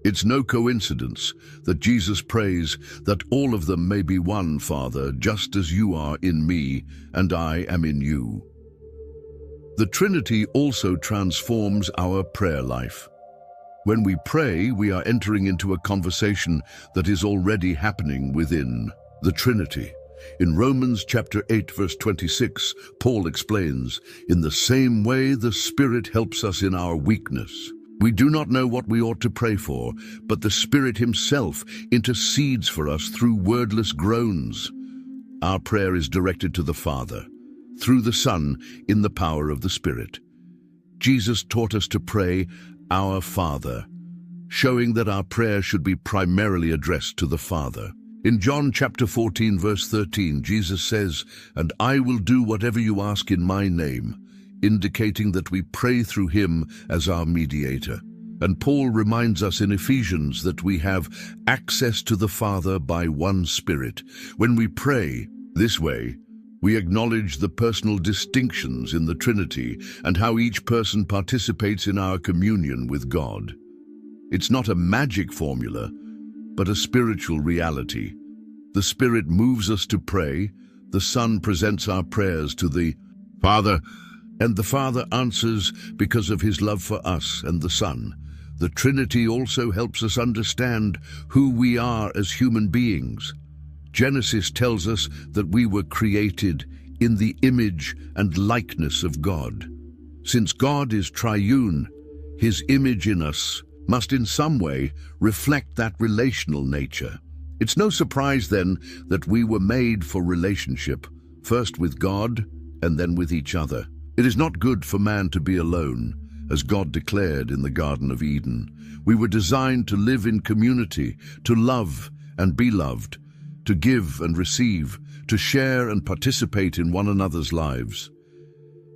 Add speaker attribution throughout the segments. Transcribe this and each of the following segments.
Speaker 1: It's no coincidence that Jesus prays that all of them may be one, Father, just as you are in me and I am in you. The Trinity also transforms our prayer life. When we pray, we are entering into a conversation that is already happening within the Trinity. In Romans chapter 8, verse 26, Paul explains, "In the same way the Spirit helps us in our weakness. We do not know what we ought to pray for, but the Spirit himself intercedes for us through wordless groans." Our prayer is directed to the Father, through the Son, in the power of the Spirit. Jesus taught us to pray, "Our Father," showing that our prayer should be primarily addressed to the Father. In John chapter 14, verse 13, Jesus says, "And I will do whatever you ask in my name," indicating that we pray through him as our mediator. And Paul reminds us in Ephesians that we have access to the Father by one Spirit. When we pray this way, we acknowledge the personal distinctions in the Trinity and how each person participates in our communion with God. It's not a magic formula, but a spiritual reality. The Spirit moves us to pray, the Son presents our prayers to the Father, and the Father answers because of his love for us and the Son. The Trinity also helps us understand who we are as human beings. Genesis tells us that we were created in the image and likeness of God. Since God is triune, his image in us must in some way reflect that relational nature. It's no surprise then that we were made for relationship, first with God and then with each other. It is not good for man to be alone, as God declared in the Garden of Eden. We were designed to live in community, to love and be loved, to give and receive, to share and participate in one another's lives.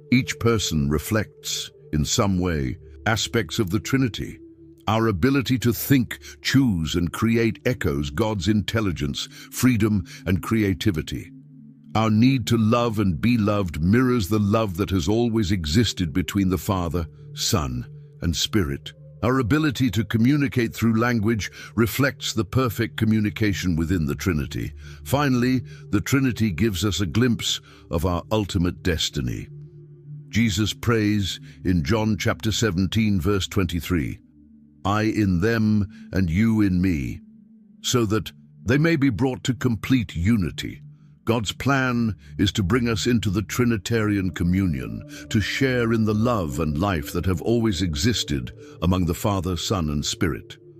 Speaker 1: Each person reflects, in some way, aspects of the Trinity. Our ability to think, choose, and create echoes God's intelligence, freedom, and creativity. Our need to love and be loved mirrors the love that has always existed between the Father, Son, and Spirit. Our ability to communicate through language reflects the perfect communication within the Trinity. Finally, the Trinity gives us a glimpse of our ultimate destiny. Jesus prays in John chapter 17, verse 23, "I in them and you in me, so that they may be brought to complete unity." God's plan is to bring us into the Trinitarian communion, to share in the love and life that have always existed among the Father, Son, and Spirit.